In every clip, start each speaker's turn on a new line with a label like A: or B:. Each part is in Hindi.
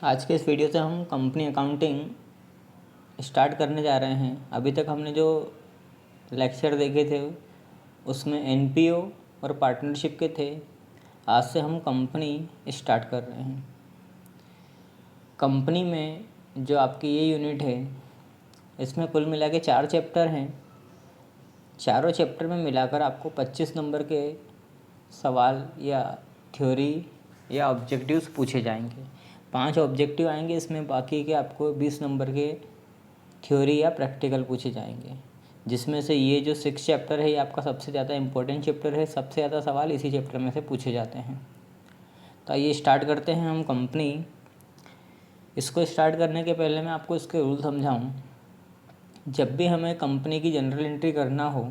A: आज के इस वीडियो से हम कंपनी अकाउंटिंग स्टार्ट करने जा रहे हैं। अभी तक हमने जो लेक्चर देखे थे उसमें एनपीओ और पार्टनरशिप के थे। आज से हम कंपनी स्टार्ट कर रहे हैं। कंपनी में जो आपकी ये यूनिट है इसमें कुल मिला के 4 चैप्टर हैं। चारों चैप्टर में मिलाकर आपको 25 नंबर के सवाल या थ्योरी या ऑब्जेक्टिव्स पूछे जाएंगे। 5 ऑब्जेक्टिव आएंगे इसमें, बाकी के आपको 20 नंबर के थ्योरी या प्रैक्टिकल पूछे जाएंगे, जिसमें से ये जो 6 चैप्टर है ये आपका सबसे ज़्यादा इम्पोर्टेंट चैप्टर है। सबसे ज़्यादा सवाल इसी चैप्टर में से पूछे जाते हैं। तो आइए स्टार्ट करते हैं हम कंपनी। इसको स्टार्ट करने के पहले मैं आपको इसके रूल समझाऊँ। जब भी हमें कंपनी की जनरल एंट्री करना हो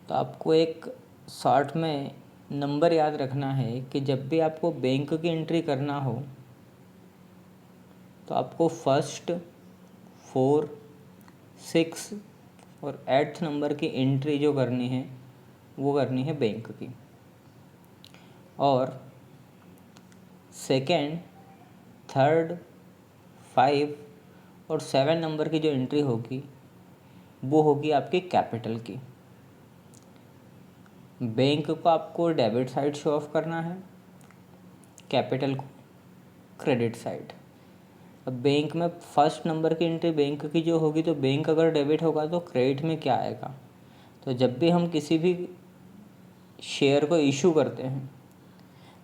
A: तो आपको एक शॉर्ट में नंबर याद रखना है कि जब भी आपको बैंक की एंट्री करना हो तो आपको फर्स्ट, 4, 6 और 8th नंबर की एंट्री जो करनी है वो करनी है बैंक की। और सेकेंड, 3rd, 5 और 7 नंबर की जो एंट्री होगी वो होगी आपकी कैपिटल की। बैंक को आपको डेबिट साइड शो ऑफ करना है, कैपिटल को क्रेडिट साइड। अब बैंक में फर्स्ट नंबर की एंट्री बैंक की जो होगी, तो बैंक अगर डेबिट होगा तो क्रेडिट में क्या आएगा। तो जब भी हम किसी भी शेयर को इशू करते हैं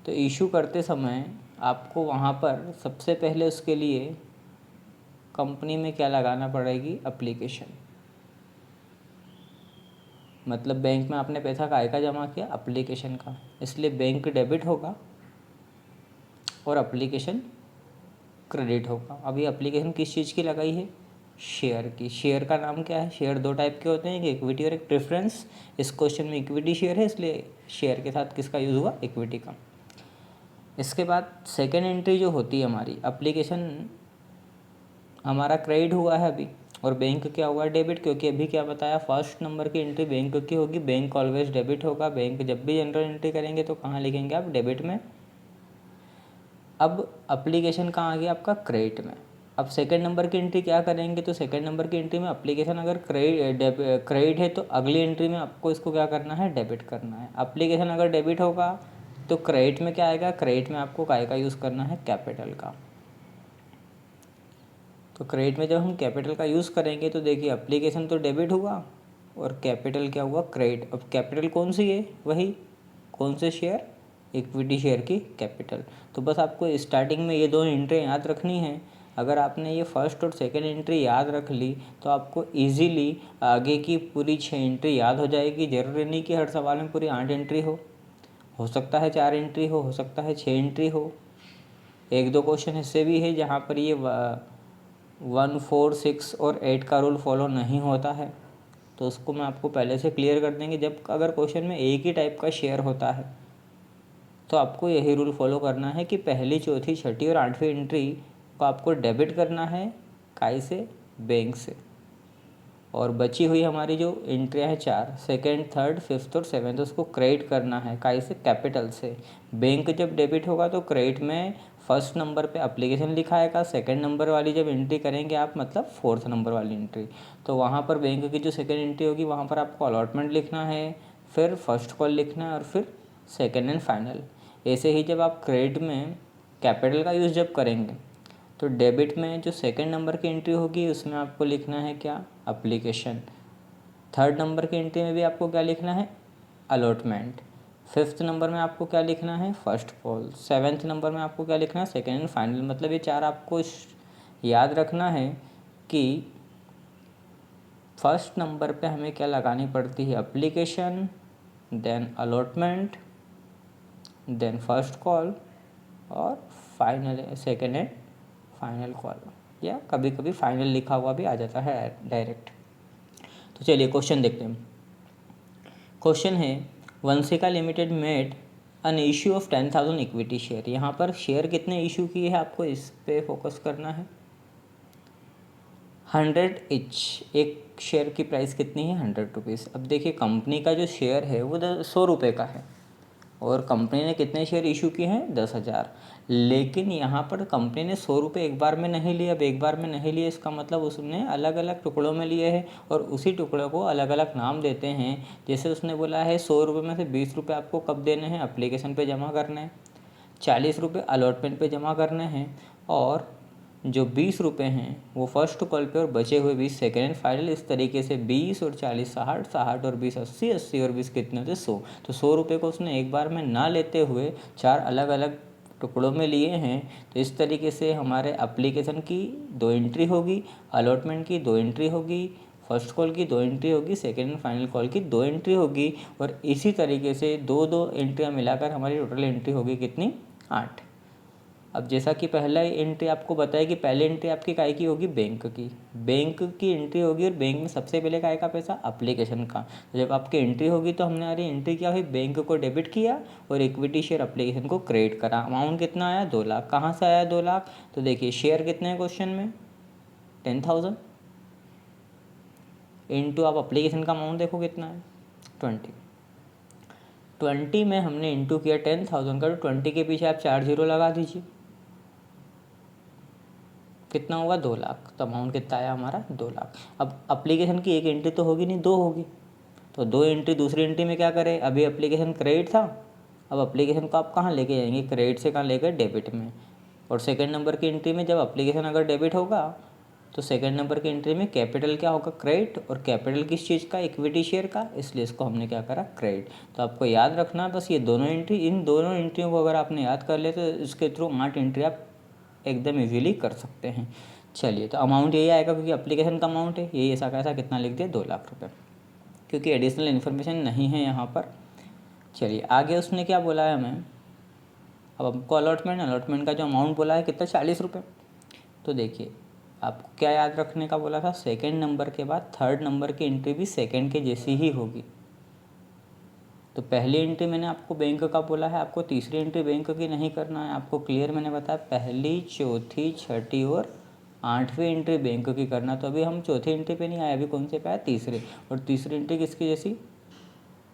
A: तो इशू करते समय आपको वहाँ पर सबसे पहले उसके लिए कंपनी में क्या लगाना पड़ेगी, एप्लीकेशन। मतलब बैंक में आपने पैसा काहे का जमा किया, एप्लीकेशन का। इसलिए बैंक डेबिट होगा और एप्लीकेशन क्रेडिट होगा। अब ये एप्लीकेशन किस चीज़ की लगाई है, शेयर की। शेयर का नाम क्या है, शेयर 2 टाइप के होते हैं, एक इक्विटी और एक प्रेफरेंस। इस क्वेश्चन में इक्विटी शेयर है, इसलिए शेयर के साथ किसका यूज़ हुआ, इक्विटी का। इसके बाद सेकेंड एंट्री जो होती है हमारी, एप्लीकेशन हमारा क्रेडिट हुआ है अभी, और बैंक क्या हुआ, डेबिट। क्योंकि अभी क्या बताया, फर्स्ट नंबर की एंट्री बैंक की होगी, बैंक ऑलवेज डेबिट होगा। बैंक जब भी जनरल एंट्री करेंगे तो कहाँ लिखेंगे आप, डेबिट में। अब एप्लीकेशन कहाँ आ गया आपका, क्रेडिट में। अब सेकंड नंबर की एंट्री क्या करेंगे, तो सेकंड नंबर की एंट्री में एप्लीकेशन अगर क्रेडिट है तो अगली एंट्री में आपको इसको क्या करना है, डेबिट करना है। एप्लीकेशन अगर डेबिट होगा तो क्रेडिट में क्या आएगा, क्रेडिट में आपको काय का यूज़ करना है, कैपिटल का। तो क्रेडिट में जब हम कैपिटल का यूज़ करेंगे तो देखिए एप्लीकेशन तो डेबिट हुआ और कैपिटल क्या हुआ, क्रेडिट। अब कैपिटल कौन सी है, वही कौन से शेयर, इक्विटी शेयर की कैपिटल। तो बस आपको स्टार्टिंग में ये 2 एंट्री याद रखनी है। अगर आपने ये फर्स्ट और सेकंड एंट्री याद रख ली तो आपको इजीली आगे की पूरी 6 एंट्री याद हो जाएगी। ज़रूरी नहीं कि हर सवाल में पूरी 8 एंट्री हो सकता है 4 एंट्री हो सकता है 6 एंट्री हो। 1-2 क्वेश्चन ऐसे भी है जहाँ पर ये 1, 4, 6 और 8 का रूल फॉलो नहीं होता है, तो उसको मैं आपको पहले से क्लियर कर देंगे। जब अगर क्वेश्चन में एक ही टाइप का शेयर होता है तो आपको यही रूल फॉलो करना है कि पहली, चौथी, छठी और 8वीं एंट्री को आपको डेबिट करना है, काय से, बैंक से। और बची हुई हमारी जो एंट्रियाँ हैं 4, सेकेंड, 3rd, 5th और 7th, उसको क्रेडिट करना है, काय से, कैपिटल से। बैंक जब डेबिट होगा तो क्रेडिट में फर्स्ट नंबर पे एप्लीकेशन लिखा आएगा, सेकेंड नंबर वाली जब एंट्री करेंगे आप, मतलब 4th नंबर वाली एंट्री, तो वहाँ पर बैंक की जो सेकेंड एंट्री होगी वहाँ पर आपको अलॉटमेंट लिखना है, फिर फर्स्ट कॉल लिखना है और फिर सेकेंड एंड फाइनल। ऐसे ही जब आप क्रेडिट में कैपिटल का यूज़ जब करेंगे तो डेबिट में जो सेकंड नंबर की एंट्री होगी उसमें आपको लिखना है क्या, एप्लीकेशन। 3rd नंबर की एंट्री में भी आपको क्या लिखना है, अलॉटमेंट। 5th नंबर में आपको क्या लिखना है, फर्स्ट कॉल। 7th नंबर में आपको क्या लिखना है, सेकेंड एंड फाइनल। मतलब ये 4 आपको याद रखना है कि फर्स्ट नंबर पे हमें क्या लगानी पड़ती है, application, then allotment, then first call और final, second and final call. या कभी कभी फाइनल लिखा हुआ भी आ जाता है डायरेक्ट। तो चलिए क्वेश्चन देखते हैं। क्वेश्चन है, Vanshika limited made an issue of 10,000 equity share. यहाँ पर शेयर कितने इशू किए हैं आपको इस पे फोकस करना है। 100 ईच, एक शेयर की प्राइस कितनी है, 100 रुपीज़। अब देखिए कंपनी का जो शेयर है वो 100 रुपये का है और कंपनी ने कितने शेयर इशू किए हैं 10,000। लेकिन यहाँ पर कंपनी ने 100 रुपये एक बार में नहीं लिए। अब एक बार में नहीं लिए इसका मतलब उसने अलग अलग टुकड़ों में लिए हैं और उसी टुकड़ों को अलग अलग नाम देते हैं। जैसे उसने बोला है 100 रुपये में से 20 रुपये आपको कब देने हैं, एप्लीकेशन पे जमा करने हैं, 40 रुपये अलॉटमेंट पे जमा करने हैं, और जो 20 रुपये हैं वो फर्स्ट कॉल पे और बचे हुए 20 सेकेंड एंड फाइनल। इस तरीके से 20 और 40 60, 60 और 20 80, 80 और 20 कितने होते 100। तो 100 रुपये को उसने एक बार में ना लेते हुए 4 अलग अलग टुकड़ों में लिए हैं। तो इस तरीके से हमारे एप्लीकेशन की 2 एंट्री होगी, अलॉटमेंट की 2 एंट्री होगी, फर्स्ट कॉल की 2 एंट्री होगी, सेकेंड एंड फाइनल कॉल की 2 एंट्री होगी, और इसी तरीके से 2-2 एंट्रियाँ मिलाकर हमारी टोटल एंट्री होगी कितनी 8। अब जैसा कि पहला एंट्री आपको बताया कि पहली एंट्री आपकी काय की होगी बैंक की एंट्री होगी, और बैंक में सबसे पहले काय का पैसा एप्लीकेशन का। तो जब आपकी एंट्री होगी तो हमने हमारी एंट्री क्या हुई, बैंक को डेबिट किया और इक्विटी शेयर एप्लीकेशन को क्रेडिट करा। अमाउंट कितना आया 2 लाख। कहाँ से आया 2 लाख, तो देखिए शेयर कितने हैं क्वेश्चन में 10,000 इंटू आप एप्लीकेशन का अमाउंट देखो कितना है 20 में हमने इंटू किया 10,000 का, तो 20 के पीछे आप 4 जीरो लगा दीजिए, कितना होगा 2 लाख। तो अमाउंट कितना आया हमारा 2 लाख। अब एप्लीकेशन की एक एंट्री तो होगी नहीं, 2 होगी, तो 2 एंट्री दूसरी एंट्री में क्या करें, अभी एप्लीकेशन क्रेडिट था, अब एप्लीकेशन को आप कहाँ लेके जाएंगे, क्रेडिट से कहाँ लेकर डेबिट में। और सेकंड नंबर की एंट्री में जब एप्लीकेशन अगर डेबिट होगा तो सेकंड नंबर की एंट्री में कैपिटल क्या होगा क्रेडिट, और कैपिटल किस चीज़ का, इक्विटी शेयर का, इसलिए इसको हमने क्या करा क्रेडिट। तो आपको याद रखना बस ये दोनों एंट्री, इन दोनों एंट्रियों को अगर आपने याद कर लिया तो इसके थ्रू 8 एंट्री आप एकदम इजीली कर सकते हैं। चलिए, तो अमाउंट यही आएगा क्योंकि एप्लीकेशन का अमाउंट है, यही ऐसा कैसा कितना लिख दिया 2 लाख रुपए, क्योंकि एडिशनल इन्फॉर्मेशन नहीं है यहाँ पर। चलिए आगे उसने क्या बोला है हमें, अब हमको अलॉटमेंट का जो अमाउंट बोला है कितना 40 रुपये। तो देखिए आपको क्या याद रखने का बोला था, सेकेंड नंबर के बाद थर्ड नंबर की एंट्री भी सेकेंड के जैसी ही होगी। तो पहली एंट्री मैंने आपको बैंक का बोला है, आपको तीसरी एंट्री बैंक की नहीं करना है, आपको क्लियर मैंने बताया पहली, चौथी, छठी और 8वीं एंट्री बैंक की करना। तो अभी हम चौथी एंट्री पे नहीं आए, अभी कौन से पे आए, तीसरे, और तीसरी एंट्री किसकी जैसी,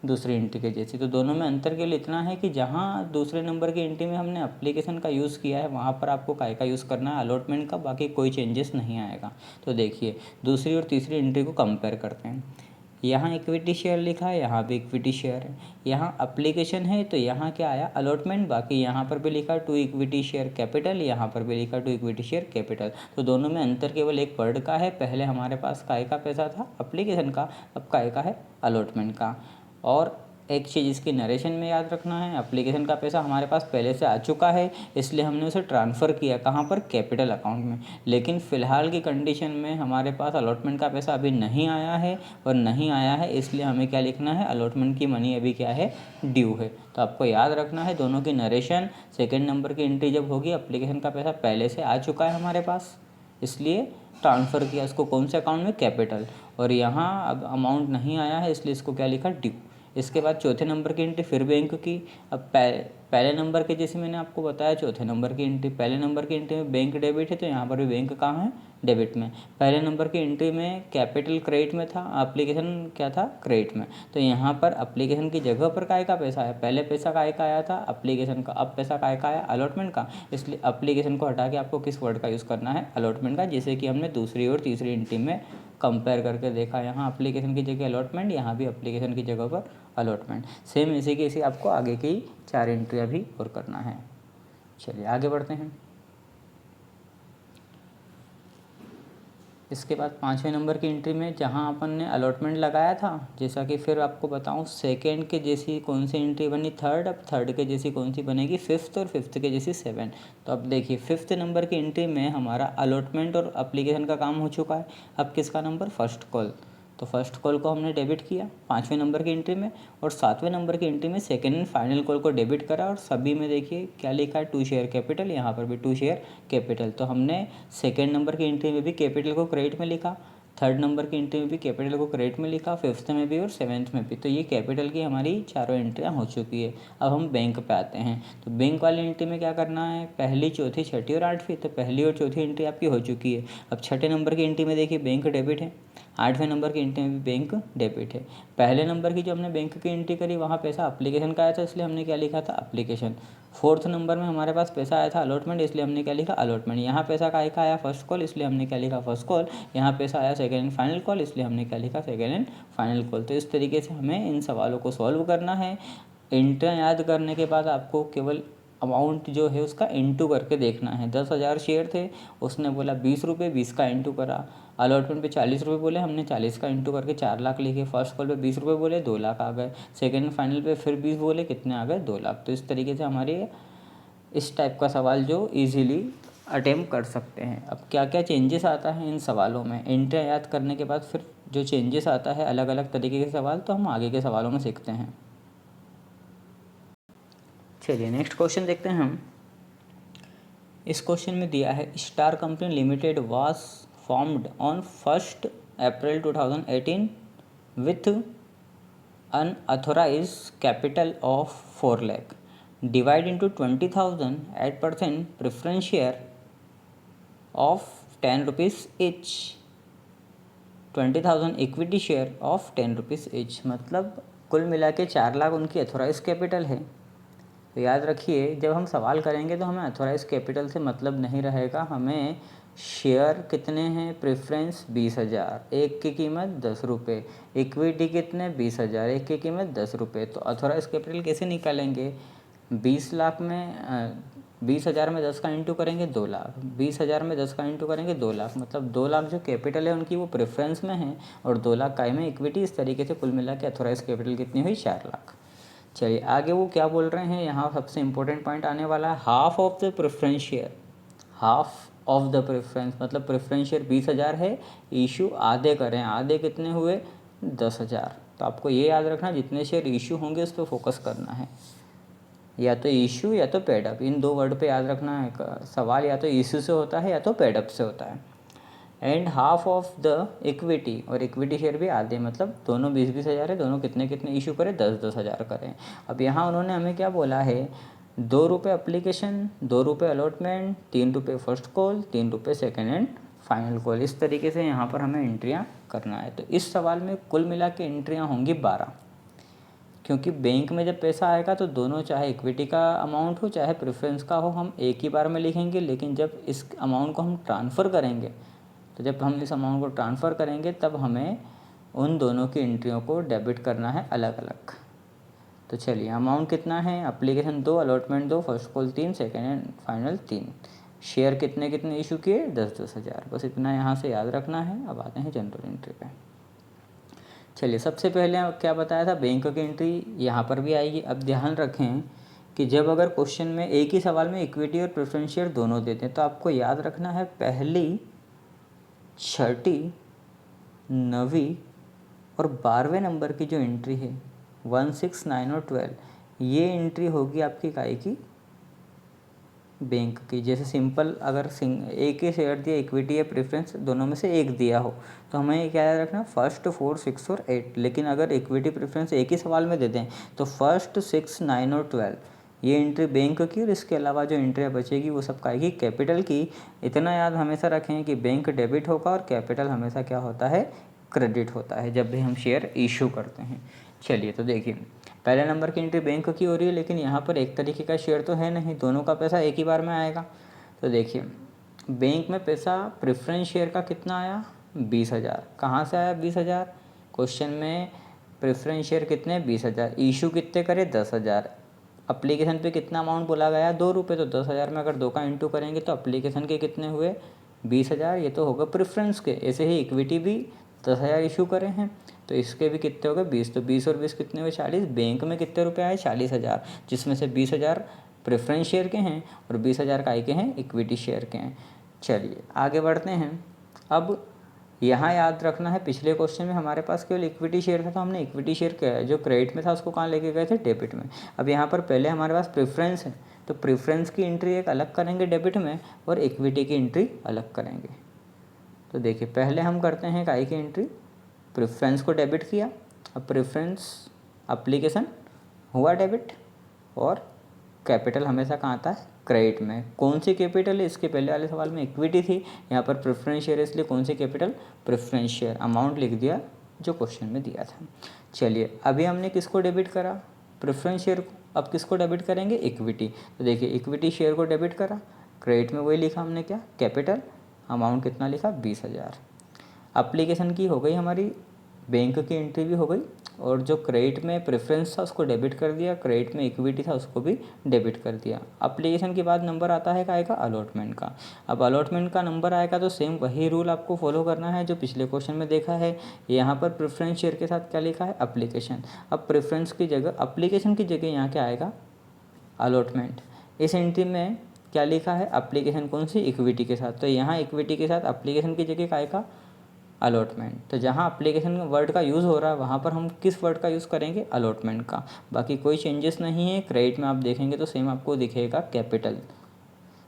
A: दूसरी एंट्री के जैसी। तो दोनों में अंतर केवल इतना है कि जहाँ दूसरे नंबर की एंट्री में हमने एप्लीकेशन का यूज़ किया है वहाँ पर आपको काय का यूज़ करना है, अलॉटमेंट का, बाकी कोई चेंजेस नहीं आएगा। तो देखिए दूसरी और तीसरी एंट्री को कंपेयर करते हैं। यहाँ इक्विटी शेयर लिखा है, यहाँ भी इक्विटी शेयर है, यहाँ एप्लीकेशन है तो यहाँ क्या आया अलॉटमेंट, बाकी यहाँ पर भी लिखा टू इक्विटी शेयर कैपिटल, यहाँ पर भी लिखा टू इक्विटी शेयर कैपिटल। तो दोनों में अंतर केवल एक वर्ड का है, पहले हमारे पास काय का पैसा था एप्लीकेशन का, अब काय का है अलॉटमेंट का। और एक चीज़ इसकी नरेशन में याद रखना है, एप्लीकेशन का पैसा हमारे पास पहले से आ चुका है इसलिए हमने उसे ट्रांसफ़र किया कहाँ पर, कैपिटल अकाउंट में। लेकिन फ़िलहाल की कंडीशन में हमारे पास अलॉटमेंट का पैसा अभी नहीं आया है, और नहीं आया है इसलिए हमें क्या लिखना है, अलॉटमेंट की मनी अभी क्या है, ड्यू है। तो आपको याद रखना है दोनों की नरेशन, सेकेंड नंबर की एंट्री जब होगी एप्लीकेशन का पैसा पहले से आ चुका है हमारे पास, इसलिए ट्रांसफ़र किया उसको कौन से अकाउंट में, कैपिटल, और यहाँ अब अमाउंट नहीं आया है इसलिए इसको क्या लिखा, ड्यू। इसके बाद चौथे नंबर की एंट्री फिर बैंक की। अब पहले नंबर के जैसे मैंने आपको बताया चौथे नंबर की एंट्री, पहले नंबर की एंट्री में बैंक डेबिट है तो यहाँ पर भी बैंक कहाँ है, डेबिट में। पहले नंबर की एंट्री में कैपिटल क्रेडिट में था, एप्लीकेशन क्या था, क्रेडिट में। तो यहाँ पर एप्लीकेशन की जगह पर काय का पैसा आया, पहले पैसा काय का आया था एप्लीकेशन का, अब पैसा काय का आया अलॉटमेंट का, इसलिए एप्लीकेशन को हटा के आपको किस वर्ड का यूज़ करना है, अलॉटमेंट का, जैसे कि हमने दूसरी और तीसरी एंट्री में कंपेयर करके देखा। यहाँ एप्लीकेशन की जगह अलॉटमेंट, यहाँ भी एप्लीकेशन की जगह पर अलॉटमेंट, सेम इसी के इसी आपको आगे की 4 एंट्रियाँ भी और करना है। चलिए आगे बढ़ते हैं। इसके बाद 5वें नंबर की एंट्री में जहाँ अपन ने अलॉटमेंट लगाया था, जैसा कि फिर आपको बताऊँ सेकेंड के जैसी कौन सी एंट्री बनी थर्ड, अब थर्ड के जैसी कौन सी बनेगी फिफ्थ, और फिफ्थ के जैसी 7। तो अब देखिए फिफ्थ नंबर की एंट्री में हमारा अलॉटमेंट और एप्लीकेशन का काम हो चुका है, अब किसका नंबर, फर्स्ट कॉल। तो फर्स्ट कॉल को हमने डेबिट किया 5वें नंबर की एंट्री में, और 7वें नंबर की एंट्री में सेकेंड एंड फाइनल कॉल को डेबिट करा, और सभी में देखिए क्या लिखा है, टू शेयर कैपिटल, यहाँ पर भी टू शेयर कैपिटल। तो हमने सेकेंड नंबर की एंट्री में भी कैपिटल को क्रेडिट में लिखा, थर्ड नंबर की एंट्री में भी कैपिटल को क्रेडिट में लिखा, फिफ्थ में भी और सेवन्थ में भी। तो ये कैपिटल की हमारी चारों एंट्रियाँ हो चुकी है। अब हम बैंक पे आते हैं। तो बैंक वाली एंट्री में क्या करना है, पहली, चौथी, छठी और 8वीं। तो पहली और चौथी एंट्री आपकी हो चुकी है। अब छठे नंबर की एंट्री में देखिए बैंक डेबिट है, 8वें नंबर की एंट्री में भी बैंक डेबिट है। पहले नंबर की जो हमने बैंक की एंट्री करी वहाँ पैसा अप्लीकेशन का आया था, इसलिए हमने क्या लिखा था, अप्लीकेशन। 4th नंबर में हमारे पास पैसा आया था अलॉटमेंट, इसलिए हमने क्या लिखा, अलॉटमेंट। यहाँ पैसा का आया फर्स्ट कॉल, इसलिए हमने क्या लिखा, फर्स्ट कॉल। यहाँ पैसा आया सेकेंड एंड फाइनल कॉल, इसलिए हमने क्या लिखा, सेकेंड एंड फाइनल कॉल। तो इस तरीके से हमें इन सवालों को सॉल्व करना है। एंट्रियाँ याद करने के बाद आपको केवल अमाउंट जो है उसका इंटू करके देखना है। 10,000 शेयर थे, उसने बोला 20 रुपये, 20 का इंटू करा। अलॉटमेंट पे 40 रुपये बोले, हमने 40 का इंटू करके 4 लाख लिखे। फर्स्ट कॉल पे 20 रुपये बोले, 2 लाख आ गए। सेकेंड फाइनल पे फिर 20 बोले, कितने आ गए, 2 लाख। तो इस तरीके से हमारे इस टाइप का सवाल जो ईजिली अटेम्प्ट कर सकते हैं। अब क्या क्या चेंजेस आता है इन सवालों में, एंट्रियाँ याद करने के बाद फिर जो चेंजेस आता है अलग अलग तरीके के सवाल, तो हम आगे के सवालों में सीखते हैं। चलिए नेक्स्ट क्वेश्चन देखते हैं हम। इस क्वेश्चन में दिया है star company limited was formed on 1 April 2018 with unauthorised capital of 4 lakh divide into 20,000 8% preference share of 10 rupees each, 20,000 equity share of 10 rupees each. मतलब कुल मिला के 4 लाख उनकी अथोराइज कैपिटल है। तो याद रखिए जब हम सवाल करेंगे तो हमें अथोराइज कैपिटल से मतलब नहीं रहेगा, हमें शेयर कितने हैं, प्रेफरेंस 20,000, एक की कीमत 10 रुपये, इक्विटी कितने 20,000, एक की कीमत 10 रुपये। तो अथोराइज कैपिटल कैसे निकालेंगे, 20 लाख में 20,000 में 10 का इंटू करेंगे 2 लाख, 20,000 में 10 का इंटू करेंगे 2 लाख, मतलब 2 लाख जो कैपिटल है उनकी वो प्रेफरेंस में है और 2 लाख काय में इक्विटी। इस तरीके से कुल मिला के अथोराइज कैपिटल कितनी हुई, 4 लाख। चलिए आगे वो क्या बोल रहे हैं, यहाँ सबसे इंपॉर्टेंट पॉइंट आने वाला है, half of the preference share. Half of the preference मतलब प्रेफरेंस शेयर 20,000 है, इशू आधे करें, आधे कितने हुए 10,000। तो आपको ये याद रखना जितने शेयर इशू होंगे उस पर फोकस करना है, या तो इशू या तो पेड अप, इन 2 वर्ड पे याद रखना है। सवाल या तो इशू से होता है या तो पेड अप से होता है। And half of the equity, और इक्विटी शेयर भी आधे, मतलब दोनों 20-20 हज़ार है, दोनों कितने कितने इशू करें, 10-10 हज़ार करें। अब यहाँ उन्होंने हमें क्या बोला है, 2 रुपये अप्लीकेशन, 2 रुपये अलॉटमेंट, 3 रुपये फर्स्ट कॉल, 3 रुपये सेकेंड एंड फाइनल कॉल। इस तरीके से यहाँ पर हमें एंट्रियाँ करना है। तो इस सवाल में कुल मिला के एंट्रियाँ होंगी 12, क्योंकि बैंक में जब पैसा आएगा तो दोनों, चाहे इक्विटी का अमाउंट हो चाहे प्रेफरेंस का हो, हम एक ही बार में लिखेंगे। लेकिन जब इस अमाउंट को हम ट्रांसफ़र करेंगे, तो जब हम इस अमाउंट को ट्रांसफ़र करेंगे तब हमें उन दोनों की एंट्रियों को डेबिट करना है अलग अलग। तो चलिए अमाउंट कितना है, application 2, allotment 2, first call 3, second and final 3, share कितने कितने इशू किए, 10-10 हज़ार। बस इतना यहाँ से याद रखना है। अब आते हैं जनरल एंट्री पे। चलिए सबसे पहले क्या बताया था, बैंक की एंट्री यहाँ पर भी आएगी। अब ध्यान रखें कि जब अगर क्वेश्चन में एक ही सवाल में इक्विटी और प्रेफरेंस शेयर दोनों देते हैं तो आपको याद रखना है पहली, छठी, 9वीं और 12वें नंबर की जो एंट्री है 1, 6, 9 और 12, ये एंट्री होगी आपकी काय की, बैंक की। जैसे सिंपल अगर एक ही शेयर दिया, इक्विटी या प्रेफरेंस दोनों में से एक दिया हो तो हमें क्या याद रखना, फर्स्ट 4, 6 और 8। लेकिन अगर इक्विटी प्रेफरेंस एक ही सवाल में दे दें तो फर्स्ट 6, 9 और 12 ये एंट्री बैंक की, और इसके अलावा जो एंट्रियाँ बचेगी वो सब काएगी कैपिटल की। इतना याद हमेशा रखें कि बैंक डेबिट होगा और कैपिटल हमेशा क्या होता है, क्रेडिट होता है जब भी हम शेयर इशू करते हैं। चलिए तो देखिए पहले नंबर की एंट्री बैंक की हो रही है, लेकिन यहाँ पर एक तरीके का शेयर तो है नहीं, दोनों का पैसा एक ही बार में आएगा। तो देखिए बैंक में पैसा प्रेफरेंस शेयर का कितना आया, 20,000। कहाँ से आया 20,000, क्वेश्चन में प्रेफरेंस शेयर कितने 20,000, इशू कितने करे 10,000, अप्लीकेशन पे कितना अमाउंट बोला गया 2 रुपये, तो 10,000 में अगर 2 का इंटू करेंगे तो अप्लीकेशन के कितने हुए 20,000, ये तो होगा प्रेफरेंस के। ऐसे ही इक्विटी भी 10,000 इशू करे हैं तो इसके भी कितने हो गए 20, तो 20 और 20 कितने हुए 40। बैंक में कितने रुपए आए 40,000, जिसमें से 20,000 प्रेफरेंस शेयर के हैं और 20,000 काय के हैं, इक्विटी शेयर के हैं। चलिए आगे बढ़ते हैं। अब यहाँ याद रखना है पिछले क्वेश्चन में हमारे पास केवल इक्विटी शेयर था, तो हमने इक्विटी शेयर जो क्रेडिट में था उसको कहाँ लेके गए थे, डेबिट में। अब यहाँ पर पहले हमारे पास प्रेफरेंस है तो प्रेफरेंस की एंट्री एक अलग करेंगे डेबिट में और इक्विटी की एंट्री अलग करेंगे। तो देखिए पहले हम करते हैं काय की एंट्री, प्रेफरेंस को डेबिट किया। अब प्रेफरेंस एप्लीकेशन हुआ डेबिट और कैपिटल हमेशा कहाँ आता है, क्रेडिट में। कौन सी कैपिटल है, इसके पहले वाले सवाल में इक्विटी थी, यहाँ पर प्रेफरेंस शेयर है, इसलिए कौन सी कैपिटल, प्रेफरेंस शेयर। अमाउंट लिख दिया जो क्वेश्चन में दिया था। चलिए अभी हमने किसको डेबिट करा, प्रेफरेंस शेयर को। अब किसको डेबिट करेंगे, इक्विटी। तो देखिए इक्विटी शेयर को डेबिट करा, क्रेडिट में वही लिखा हमने क्या, कैपिटल। अमाउंट कितना लिखा, 20,000। एप्लीकेशन की हो गई हमारी, बैंक की एंट्री भी हो गई, और जो क्रेडिट में प्रेफरेंस था उसको डेबिट कर दिया, क्रेडिट में इक्विटी था उसको भी डेबिट कर दिया। एप्लीकेशन के बाद नंबर आता है क्या का, अलॉटमेंट का। अब अलॉटमेंट का नंबर आएगा तो सेम वही रूल आपको फॉलो करना है जो पिछले क्वेश्चन में देखा है। यहाँ पर प्रेफरेंस शेयर के साथ क्या लिखा है, एप्लीकेशन। अब प्रेफरेंस की जगह, एप्लीकेशन की जगह यहाँ क्या आएगा, अलॉटमेंट। इस एंट्री में क्या लिखा है, एप्लीकेशन कौन सी, इक्विटी के साथ। तो यहाँ इक्विटी के साथ एप्लीकेशन की जगह क्या आएगा, अलॉटमेंट। तो जहाँ एप्लीकेशन वर्ड का यूज़ हो रहा है वहाँ पर हम किस वर्ड का यूज़ करेंगे, अलॉटमेंट का। बाकी कोई चेंजेस नहीं है। क्रेडिट में आप देखेंगे तो सेम आपको दिखेगा, कैपिटल।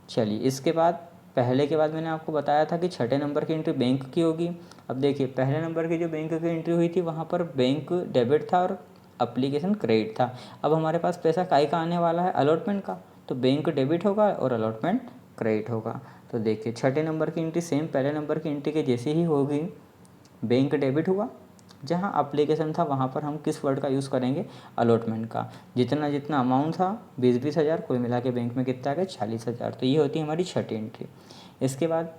A: चलिए इसके बाद, पहले के बाद मैंने आपको बताया था कि छठे नंबर की एंट्री बैंक की होगी। अब देखिए पहले नंबर की जो बैंक की एंट्री हुई थी वहाँ पर बैंक डेबिट था और एप्लीकेशन क्रेडिट था। अब हमारे पास पैसा काय का आने वाला है, अलॉटमेंट का। तो बैंक डेबिट होगा और अलॉटमेंट क्रेडिट होगा। तो देखिए छठे नंबर की एंट्री सेम पहले नंबर की एंट्री के जैसी ही होगी। बैंक डेबिट हुआ, जहाँ एप्लीकेशन था वहाँ पर हम किस वर्ड का यूज़ करेंगे, अलॉटमेंट का। जितना जितना अमाउंट था 20,000, कुल मिला के बैंक में कितना आ गया, 40,000। तो ये होती है हमारी छठी एंट्री। इसके बाद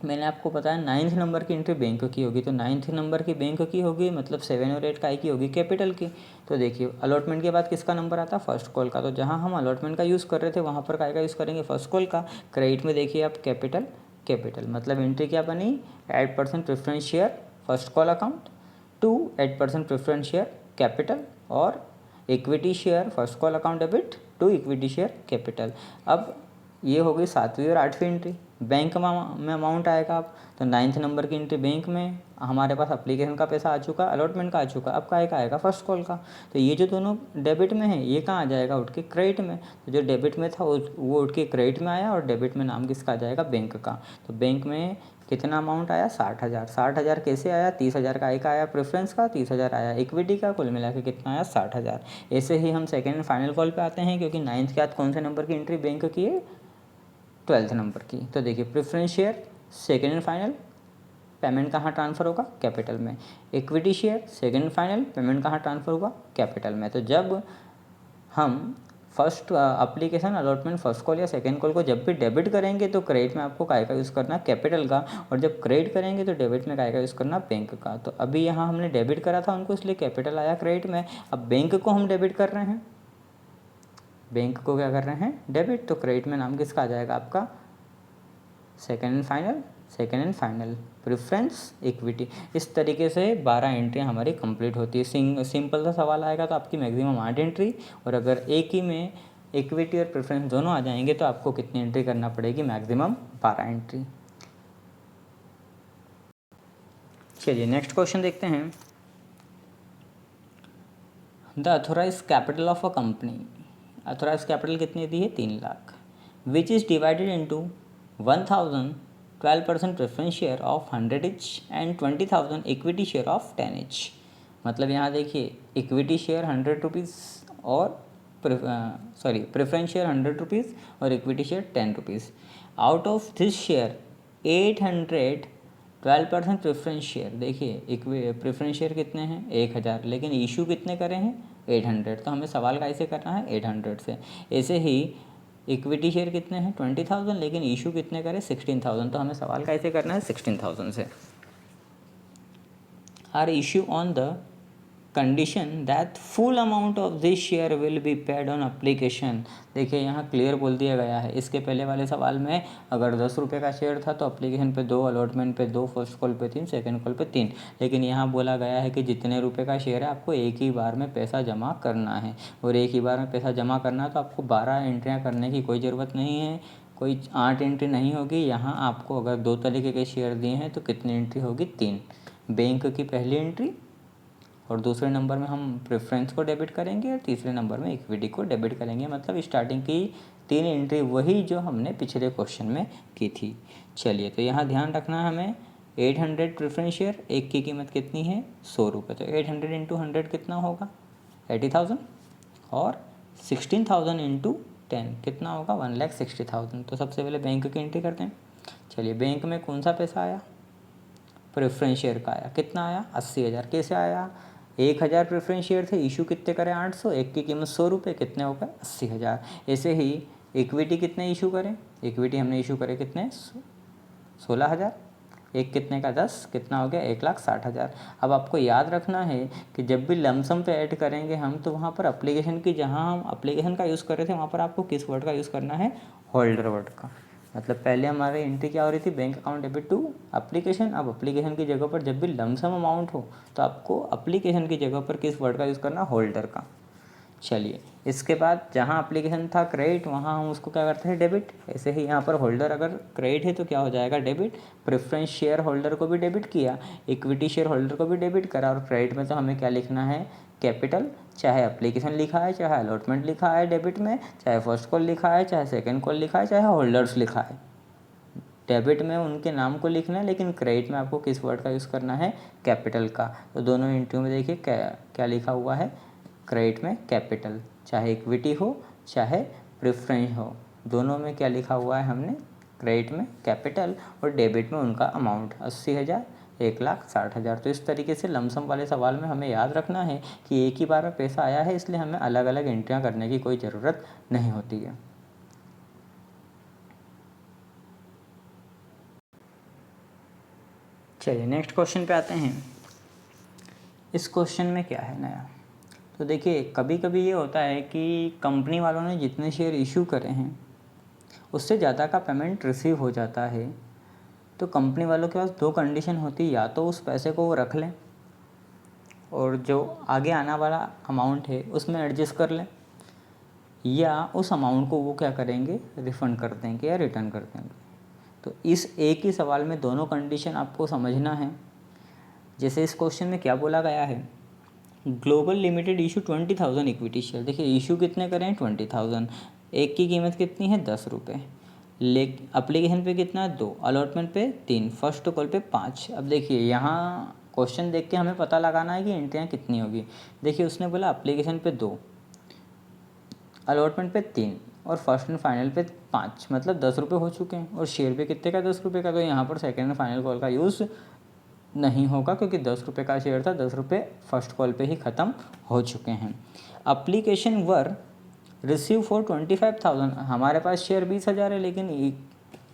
A: मैंने आपको बताया 9th नंबर की एंट्री बैंक की होगी। तो 9th नंबर की बैंक की होगी, मतलब 7 और 8 काय की होगी, कैपिटल की। तो देखिए अलॉटमेंट के बाद किसका नंबर आता है, फर्स्ट कॉल का। तो जहाँ हम अलॉटमेंट का यूज़ कर रहे थे वहाँ पर काय का यूज़ करेंगे, फर्स्ट कॉल का। क्रेडिट में देखिए आप कैपिटल, कैपिटल मतलब एंट्री क्या बनी, 8% preference share first call account to 8% preference share capital, और equity share first call account debit to equity share capital. अब ये हो गई 7वीं और 8वीं एंट्री। बैंक में अमाउंट आएगा। अब तो 9th नंबर की एंट्री बैंक में, हमारे पास एप्लीकेशन का पैसा आ चुका, अलॉटमेंट का आ चुका। अब काय का आएगा, फर्स्ट कॉल का। तो ये जो दोनों डेबिट में है ये कहाँ आ जाएगा, उठ के क्रेडिट में। तो जो डेबिट में था वो उठ के क्रेडिट में आया, और डेबिट में नाम किसका आ जाएगा, बैंक का। तो बैंक में कितना अमाउंट आया, 60,000। 60,000 कैसे आया, 30,000 का एक आया प्रेफरेंस का, 30,000 आया इक्विटी का, कुल मिला के कितना आया, 60,000। ऐसे ही हम सेकेंड एंड फाइनल कॉल पे आते हैं, क्योंकि 9th के बाद कौन से नंबर की एंट्री बैंक की है, 12th नंबर की। तो देखिए preference share second and final, payment कहाँ ट्रांसफ़र होगा, कैपिटल में। Equity share second and final, payment कहाँ ट्रांसफ़र होगा, कैपिटल में। तो जब हम first application, allotment, first call या सेकेंड कॉल को जब भी डेबिट करेंगे तो क्रेडिट में आपको काय का यूज़ करना, कैपिटल का। और जब क्रेडिट करेंगे तो डेबिट में काय का यूज़ करना, बैंक का। तो अभी यहाँ हमने डेबिट करा था उनको, इसलिए कैपिटल आया क्रेडिट में। अब बैंक को हम डेबिट कर रहे हैं, बैंक को क्या कर रहे हैं, डेबिट। तो क्रेडिट में नाम किसका आ जाएगा आपका, second and final, second and final preference equity. इस तरीके से 12 एंट्रियाँ हमारी कंप्लीट होती है। सिंपल सा सवाल आएगा तो आपकी मैक्सिमम 8 एंट्री, और अगर एक ही में इक्विटी और प्रेफरेंस दोनों आ जाएंगे तो आपको कितनी एंट्री करना पड़ेगी, मैक्सिमम 12 एंट्री। चलिए नेक्स्ट क्वेश्चन देखते हैं। The authorise capital of a company, authorise capital कितनी दी है, 3 lakh, which is divided into 1,000 12% preference share of 100 each and 20,000 equity share of 10 each। मतलब यहाँ देखिए इक्विटी शेयर 100 रुपीज़ और प्रेफरेंस शेयर 100 रुपीज़ और equity share 10 rupees. Out of this share 800 12% preference share. देखिए प्रेफरेंस शेयर कितने हैं, 1,000, लेकिन इशू कितने करे हैं, 800। तो हमें सवाल कैसे करना है, 800 से। ऐसे ही इक्विटी शेयर कितने हैं, 20,000, लेकिन इशू कितने करें, 16,000। तो हमें सवाल कैसे करना है, 16,000 से। Are issue on the condition that full amount of this share will be paid on application. देखिए यहाँ क्लियर बोल दिया गया है। इसके पहले वाले सवाल में अगर 10 रुपये का शेयर था तो एप्लीकेशन पे 2, अलॉटमेंट पे 2, फर्स्ट कॉल पे 3, सेकंड कॉल पे 3। लेकिन यहाँ बोला गया है कि जितने रुपये का शेयर है आपको एक ही बार में पैसा जमा करना है, और एक ही बार में पैसा जमा करना है तो आपको 12 एंट्रियाँ करने की कोई ज़रूरत नहीं है, कोई 8 एंट्री नहीं होगी। यहाँ आपको अगर 2 तरीके के शेयर दिए हैं तो कितनी एंट्री होगी, 3। बैंक की पहली एंट्री, और दूसरे नंबर में हम प्रेफरेंस को डेबिट करेंगे, और तीसरे नंबर में इक्विटी को डेबिट करेंगे। मतलब स्टार्टिंग की 3 एंट्री वही जो हमने पिछले क्वेश्चन में की थी। चलिए तो यहाँ ध्यान रखना है हमें, 800 प्रेफरेंस शेयर, एक की कीमत कितनी है, 100 रुपये। तो 800 इंटू 100 कितना होगा, 80,000, और 16,000 इंटू 10 कितना होगा 1,60,000। तो सबसे पहले बैंक की एंट्री करते हैं। चलिए बैंक में कौन सा पैसा आया, प्रेफरेंस शेयर का आया, कितना आया 80,000। कैसे आया, 1,000 प्रेफरेंस शेयर थे, इशू कितने करें 800, एक की कीमत 100 रुपये, कितने हो गए 80,000। ऐसे ही इक्विटी कितने इशू करें, इक्विटी हमने इशू करे कितने 16,000, एक कितने का 10, कितना हो गया 1,60,000। अब आपको याद रखना है कि जब भी लमसम पे ऐड करेंगे हम, तो वहाँ पर एप्लीकेशन की, जहाँ हम एप्लीकेशन का यूज़ कर रहे थे वहाँ पर आपको किस वर्ड का यूज़ करना है, होल्डर वर्ड का। मतलब पहले हमारी एंट्री क्या हो रही थी, bank account debit to application. अब एप्लीकेशन की जगह पर जब भी लमसम अमाउंट हो तो आपको एप्लीकेशन की जगह पर किस वर्ड का यूज़ करना, होल्डर का। चलिए इसके बाद जहाँ एप्लीकेशन था क्रेडिट, वहाँ हम उसको क्या करते हैं, डेबिट। ऐसे ही यहाँ पर होल्डर अगर क्रेडिट है तो क्या हो जाएगा, डेबिट। प्रेफरेंस शेयर होल्डर को भी डेबिट किया, इक्विटी शेयर होल्डर को भी डेबिट करा, और क्रेडिट में तो हमें क्या लिखना है, कैपिटल। चाहे एप्लीकेशन लिखा है, चाहे अलॉटमेंट लिखा है डेबिट में, चाहे फर्स्ट कॉल लिखा है, चाहे सेकेंड कॉल लिखा है, चाहे होल्डर्स लिखा है, डेबिट में उनके नाम को लिखना है, लेकिन क्रेडिट में आपको किस वर्ड का यूज़ करना है, कैपिटल का। तो दोनों एंट्रियों में देखिए क्या लिखा हुआ है, क्रेडिट में कैपिटल, चाहे इक्विटी हो चाहे प्रेफरेंस हो, दोनों में क्या लिखा हुआ है हमने, क्रेडिट में कैपिटल, और डेबिट में उनका अमाउंट 80,000, 1,60,000। तो इस तरीके से लमसम वाले सवाल में हमें याद रखना है कि एक ही बार में पैसा आया है, इसलिए हमें अलग अलग एंट्रियाँ करने की कोई ज़रूरत नहीं होती है। चलिए नेक्स्ट क्वेश्चन पे आते हैं। इस क्वेश्चन में क्या है नया, तो देखिए कभी कभी ये होता है कि कंपनी वालों ने जितने शेयर इशू करे हैं उससे ज़्यादा का पेमेंट रिसीव हो जाता है। तो कंपनी वालों के पास दो कंडीशन होती है, या तो उस पैसे को वो रख लें और जो आगे आने वाला अमाउंट है उसमें एडजस्ट कर लें, या उस अमाउंट को वो क्या करेंगे, रिफ़ंड कर देंगे या रिटर्न कर देंगे। तो इस एक ही सवाल में दोनों कंडीशन आपको समझना है। जैसे इस क्वेश्चन में क्या बोला गया है, global limited issue 20,000 equity share. देखिए इशू कितने करें 20,000, एक की कीमत कितनी है 10 रुपये, लेकिन अप्लीकेशन पे कितना है 2, अलॉटमेंट पे 3, फर्स्ट कॉल पे 5। अब देखिए यहाँ क्वेश्चन देख के हमें पता लगाना है कि एंट्रियाँ कितनी होगी। देखिए उसने बोला अप्लीकेशन पे 2, अलॉटमेंट पे 3 और फर्स्ट एंड फाइनल पे 5, मतलब 10 रुपये हो चुके हैं, और शेयर पे कितने का 10 रुपये का। तो यहाँ पर सेकेंड एंड फाइनल कॉल का यूज़ नहीं होगा, क्योंकि 10 रुपये का शेयर था, 10 रुपये फर्स्ट कॉल पे ही ख़त्म हो चुके हैं। अप्लीकेशन वर रिसीव फॉर 25,000, हमारे पास शेयर 20,000 है, लेकिन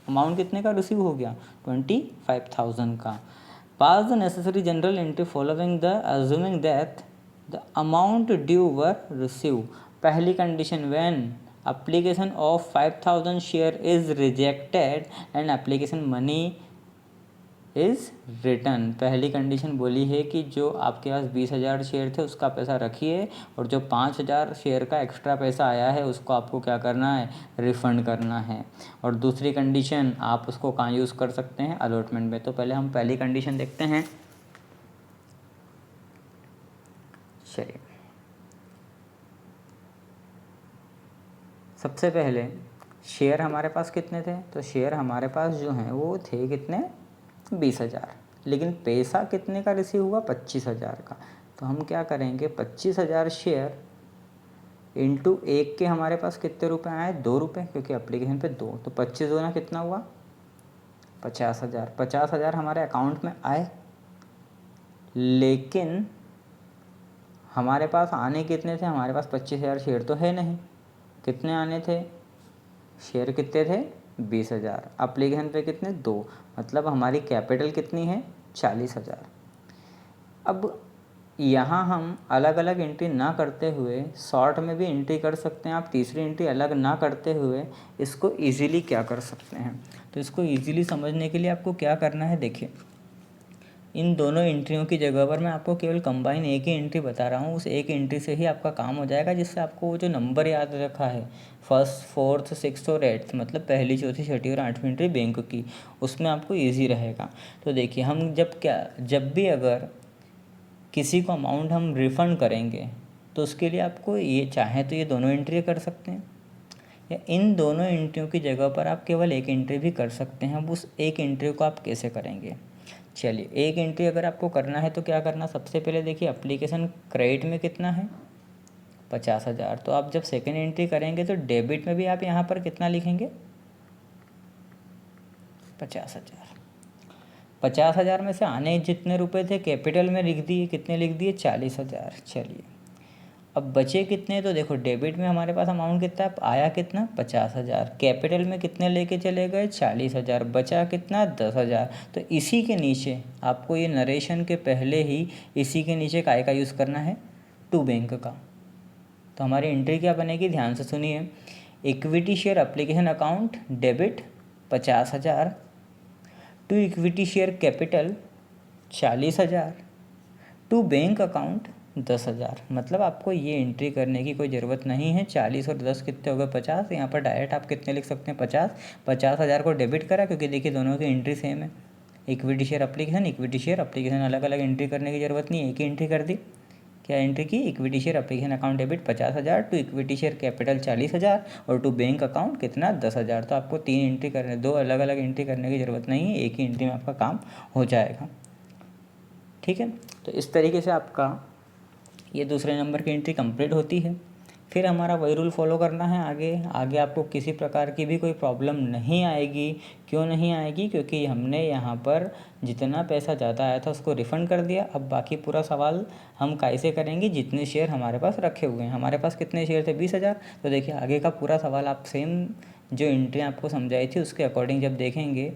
A: अमाउंट कितने का रिसीव हो गया 25,000 का। Pass the necessary journal entry following the assuming that the amount due were receive. पहली condition, when application of 5,000 share is rejected and application money is return. पहली कंडीशन बोली है कि जो आपके पास 20,000 शेयर थे उसका पैसा रखिए, और जो 5,000 शेयर का एक्स्ट्रा पैसा आया है उसको आपको क्या करना है, रिफ़ंड करना है। और दूसरी कंडीशन आप उसको कहाँ यूज़ कर सकते हैं, अलॉटमेंट में। तो पहले हम पहली कंडीशन देखते हैं। चलिए सबसे पहले शेयर हमारे पास कितने थे, तो शेयर हमारे पास जो हैं वो थे कितने 20,000, लेकिन पैसा कितने का रिसीव हुआ 25,000 का। तो हम क्या करेंगे, 25,000 शेयर इंटू एक के हमारे पास कितने रुपए आए 2 रुपये, क्योंकि एप्लीकेशन पे 2, तो 25 दूना कितना हुआ 50,000। 50,000 हमारे अकाउंट में आए, लेकिन हमारे पास आने कितने थे, हमारे पास 25,000 शेयर तो है नहीं। कितने आने थे, शेयर कितने थे 20,000, एप्लीकेशन पे कितने 2, मतलब हमारी कैपिटल कितनी है 40,000। अब यहाँ हम अलग अलग एंट्री ना करते हुए शॉर्ट में भी एंट्री कर सकते हैं। आप तीसरी एंट्री अलग ना करते हुए इसको इजीली क्या कर सकते हैं, तो इसको इजीली समझने के लिए आपको क्या करना है, देखिए इन दोनों एंट्रियों की जगह पर मैं आपको केवल कंबाइन एक ही एंट्री बता रहा हूँ, उस एक एंट्री से ही आपका काम हो जाएगा, जिससे आपको वो जो नंबर याद रखा है फर्स्ट, फोर्थ, सिक्स्थ और एट्थ, मतलब पहली, चौथी, छठी और आठवीं एंट्री बैंक की, उसमें आपको ईजी रहेगा। तो देखिए हम जब भी अगर किसी को अमाउंट हम रिफ़ंड करेंगे तो उसके लिए आपको ये चाहे तो ये दोनों एंट्री कर सकते हैं, या इन दोनों एंट्रियों की जगह पर आप केवल एक एंट्री भी कर सकते हैं। अब उस एक एंट्री को आप कैसे करेंगे, चलिए एक एंट्री अगर आपको करना है तो क्या करना, सबसे पहले देखिए एप्लीकेशन क्रेडिट में कितना है 50,000। तो आप जब सेकेंड एंट्री करेंगे तो डेबिट में भी आप यहाँ पर कितना लिखेंगे? 50,000। 50,000 में से आने जितने रुपए थे कैपिटल में लिख दिए, कितने लिख दिए? 40,000। चलिए अब बचे कितने? तो देखो डेबिट में हमारे पास अमाउंट कितना आया, कितना? 50,000। कैपिटल में कितने लेके चले गए? 40,000। बचा कितना? 10,000। तो इसी के नीचे आपको ये नरेशन के पहले ही इसी के नीचे काय का यूज़ करना है? टू बैंक का। तो हमारी एंट्री क्या बनेगी? ध्यान से सुनिए। Equity share application account debit 50,000, to equity share capital 40,000, to bank account 10,000। मतलब आपको ये एंट्री करने की कोई ज़रूरत नहीं है। 40 और 10 कितने हो गए? 50। यहाँ पर डायरेक्ट आप कितने लिख सकते हैं? 50। 50,000 को डेबिट करा, क्योंकि देखिए दोनों की एंट्री सेम है। इक्विटी शेयर एप्लीकेशन अलग अलग एंट्री करने की ज़रूरत नहीं है, एक ही एंट्री कर दी। क्या एंट्री की? Equity share application account debit 50,000, to equity share capital 40,000 और टू बैंक अकाउंट कितना? 10,000। तो आपको 3 एंट्री करने, 2 अलग अलग एंट्री करने की ज़रूरत नहीं है, एक ही एंट्री में आपका काम हो जाएगा। ठीक है, तो इस तरीके से आपका ये दूसरे नंबर की एंट्री कंप्लीट होती है। फिर हमारा वही रूल फॉलो करना है आगे आपको किसी प्रकार की भी कोई प्रॉब्लम नहीं आएगी। क्यों नहीं आएगी? क्योंकि हमने यहाँ पर जितना पैसा ज़्यादा आया था उसको रिफ़ंड कर दिया। अब बाकी पूरा सवाल हम कैसे करेंगे? जितने शेयर हमारे पास रखे हुए हैं, हमारे पास कितने शेयर थे? 20,000। तो देखिए आगे का पूरा सवाल आप सेम जो एंट्री आपको समझाई थी उसके अकॉर्डिंग जब देखेंगे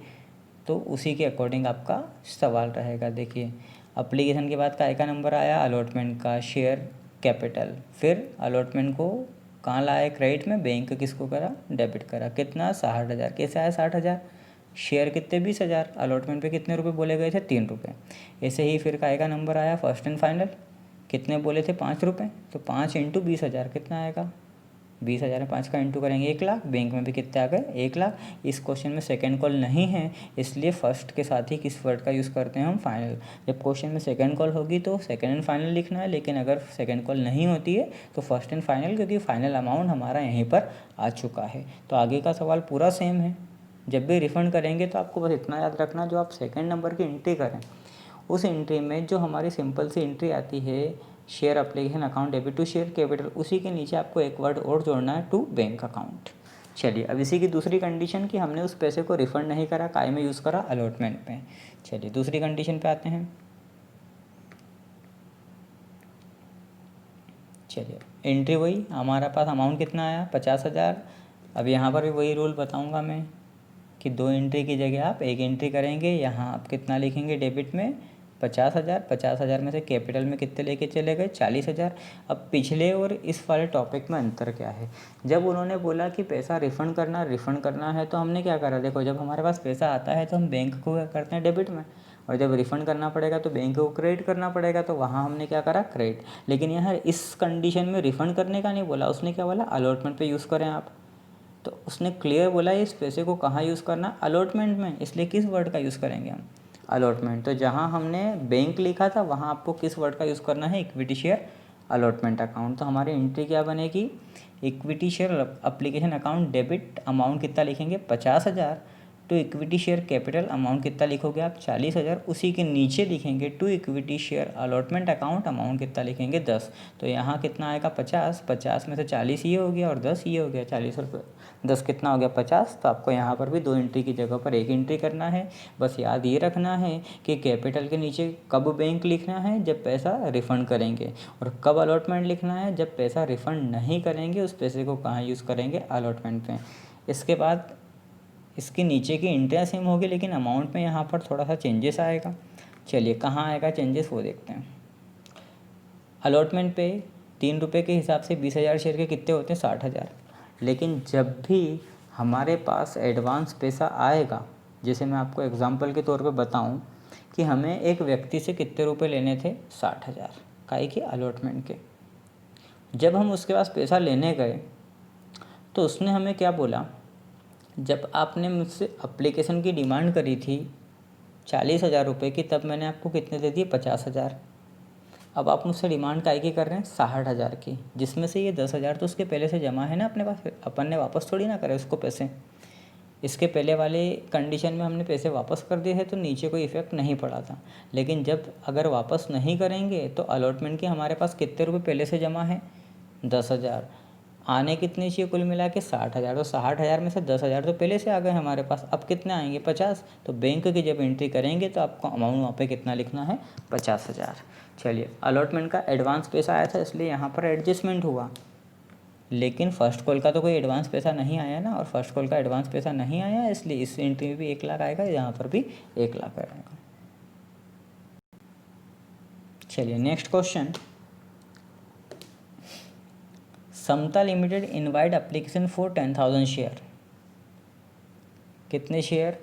A: तो उसी के अकॉर्डिंग आपका सवाल रहेगा। देखिए एप्लीकेशन के बाद काय का नंबर आया? अलॉटमेंट का, शेयर कैपिटल। फिर अलॉटमेंट को कहाँ लाए? क्रेडिट में। बैंक किसको करा? डेबिट करा। कितना? 60,000। कैसे आया 60,000? शेयर कितने? 20,000। अलॉटमेंट पे कितने रुपए बोले गए थे? 3 रुपये। ऐसे ही फिर काय का नंबर आया? First and final. कितने बोले थे? 5 रुपये। तो 5 इंटू 20,000 कितना आएगा? 20,000 में 5 का इंटू करेंगे 1,00,000। बैंक में भी कितने आ गए? 1,00,000। इस क्वेश्चन में सेकंड कॉल नहीं है, इसलिए फर्स्ट के साथ ही किस वर्ड का यूज़ करते हैं हम? फाइनल। जब क्वेश्चन में सेकंड कॉल होगी तो सेकंड एंड फाइनल लिखना है, लेकिन अगर सेकंड कॉल नहीं होती है तो फर्स्ट एंड फाइनल, क्योंकि फाइनल अमाउंट हमारा यहीं पर आ चुका है। तो आगे का सवाल पूरा सेम है। जब भी रिफंड करेंगे तो आपको बस इतना याद रखना, जो आप सेकेंड नंबर की एंट्री करें उस एंट्री में जो हमारी सिंपल सी एंट्री आती है share application account debit to share capital, उसी के नीचे आपको एक वर्ड और जोड़ना है, टू बैंक अकाउंट। चलिए अब इसी की दूसरी कंडीशन कि हमने उस पैसे को रिफंड नहीं करा, काय में यूज़ करा? अलॉटमेंट में। चलिए दूसरी कंडीशन पे आते हैं। चलिए एंट्री वही, हमारे पास अमाउंट कितना आया? 50,000। अब यहाँ पर भी वही रूल बताऊँगा मैं कि 2 एंट्री की जगह आप एक एंट्री करेंगे। यहाँ आप कितना लिखेंगे? डेबिट में 50,000। 50,000 में से कैपिटल में कितने लेके चले गए? 40,000। अब पिछले और इस वाले टॉपिक में अंतर क्या है? जब उन्होंने बोला कि पैसा रिफ़ंड करना है तो हमने क्या करा? देखो जब हमारे पास पैसा आता है तो हम बैंक को क्या करते हैं? डेबिट में। और जब रिफ़ंड करना पड़ेगा तो बैंक को क्रेडिट करना पड़ेगा, तो वहाँ हमने क्या करा? क्रेडिट। लेकिन यहाँ इस कंडीशन में रिफ़ंड करने का नहीं बोला, उसने क्या बोला? अलॉटमेंट पे यूज़ करें आप। तो उसने क्लियर बोला इस पैसे को कहाँ यूज़ करना? अलॉटमेंट में। इसलिए किस वर्ड का यूज़ करेंगे हम? अलॉटमेंट। तो जहाँ हमने बैंक लिखा था वहाँ आपको किस वर्ड का यूज़ करना है? Equity share allotment account. तो हमारी एंट्री क्या बनेगी? Equity share application account debit, amount कितना लिखेंगे? 50,000। To equity share capital, amount कितना लिखोगे आप? 40,000। उसी के नीचे लिखेंगे to equity share allotment account, amount कितना लिखेंगे? 10। तो यहाँ कितना आएगा? 50। 50 में से 40 ये हो गया और 10 ये हो गया। 40 और 10 कितना हो गया? 50। तो आपको यहाँ पर भी 2 एंट्री की जगह पर एक एंट्री करना है। बस याद ये रखना है कि कैपिटल के नीचे कब बैंक लिखना है? जब पैसा रिफ़ंड करेंगे। और कब अलॉटमेंट लिखना है? जब पैसा रिफ़ंड नहीं करेंगे, उस पैसे को कहाँ यूज़ करेंगे? अलॉटमेंट पे। इसके बाद इसके नीचे की एंट्रियाँ सेम होगी, लेकिन अमाउंट में यहाँ पर थोड़ा सा चेंजेस आएगा। चलिए कहाँ आएगा चेंजेस वो देखते हैं। अलॉटमेंट पे 3 रुपये के हिसाब से 20,000 शेयर के कितने होते हैं? 60,000। लेकिन जब भी हमारे पास एडवांस पैसा आएगा, जैसे मैं आपको एग्जांपल के तौर पे बताऊं कि हमें एक व्यक्ति से कितने रुपए लेने थे? 60,000 काहे के? अलॉटमेंट के। जब हम उसके पास पैसा लेने गए तो उसने हमें क्या बोला? जब आपने मुझसे एप्लीकेशन की डिमांड करी थी 40,000 रुपये की, तब मैंने आपको कितने दे दिए? 50,000। अब आप मुझसे डिमांड काहे की कर रहे हैं? 60,000 की, जिसमें से ये 10,000 तो उसके पहले से जमा है ना अपने पास, अपन ने वापस थोड़ी ना करे उसको पैसे। इसके पहले वाले कंडीशन में हमने पैसे वापस कर दिए थे तो नीचे कोई इफेक्ट नहीं पड़ा था। लेकिन जब अगर वापस नहीं करेंगे तो अलॉटमेंट के हमारे पास कितने रुपए पहले से जमा है? 10,000, आने कितने चाहिए कुल मिला के 60,000, तो 60,000 में से 10,000 तो पहले से आ गए हमारे पास, अब कितने आएंगे 50। तो बैंक की जब एंट्री करेंगे तो आपको अमाउंट वहाँ पे कितना लिखना है 50,000। चलिए, अलॉटमेंट का एडवांस पैसा आया था इसलिए यहाँ पर एडजस्टमेंट हुआ, लेकिन फर्स्ट कॉल का तो कोई एडवांस पैसा नहीं आया ना, और फर्स्ट कॉल का एडवांस पैसा नहीं आया इसलिए इस एंट्री में भी 1 लाख आएगा, यहाँ पर भी 1 लाख आएगा। चलिए next question, Samta limited invite application for 10,000 share. कितने share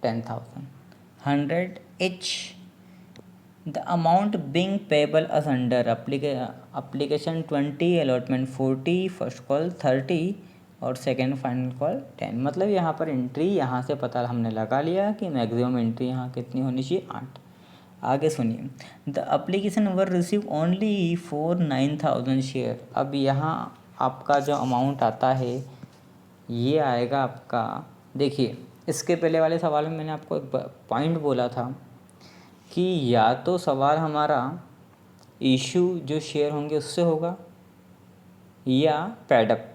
A: 10,000, 100 each, the amount being payable as under application 20, allotment 40, first call 30 और सेकेंड फाइनल कॉल 10। मतलब यहाँ पर एंट्री यहाँ से पता हमने लगा लिया कि मैक्सिमम एंट्री यहाँ कितनी होनी चाहिए 8। आगे सुनिए, the application were receive only for 9,000 share. अब यहाँ आपका जो अमाउंट आता है ये आएगा आपका, देखिए इसके पहले वाले सवाल में मैंने आपको एक पॉइंट बोला था कि या तो सवाल हमारा इशू जो शेयर होंगे उससे होगा या पैडअप।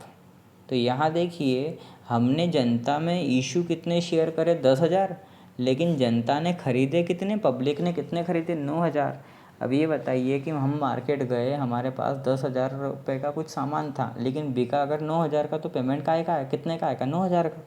A: तो यहाँ देखिए हमने जनता में इशू कितने शेयर करे 10,000, लेकिन जनता ने खरीदे कितने, पब्लिक ने कितने खरीदे 9,000। अब ये बताइए कि हम मार्केट गए, हमारे पास 10,000 रुपये का कुछ सामान था, लेकिन बिका अगर 9,000 का, तो पेमेंट का है कितने का आएगा 9,000 का।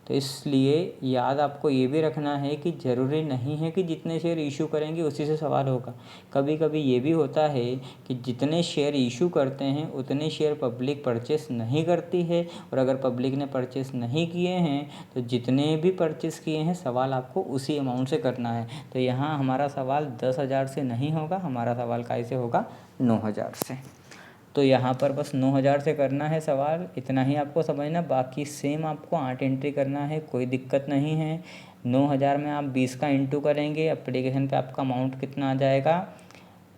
A: तो इसलिए याद आपको ये भी रखना है कि ज़रूरी नहीं है कि जितने शेयर इशू करेंगे उसी से सवाल होगा। कभी कभी ये भी होता है कि जितने शेयर इशू करते हैं उतने शेयर पब्लिक परचेस नहीं करती है, और अगर पब्लिक ने परचेस नहीं किए हैं तो जितने भी परचेस किए हैं सवाल आपको उसी अमाउंट से करना है। तो यहाँ हमारा सवाल 10,000 से नहीं होगा, हमारा सवाल कैसे होगा 9,000 से। तो यहाँ पर बस 9,000 से करना है सवाल, इतना ही आपको समझना। बाकी सेम आपको 8 एंट्री करना है, कोई दिक्कत नहीं है। 9,000 में आप 20 का इंटू करेंगे, एप्लीकेशन पे आपका अमाउंट कितना आ जाएगा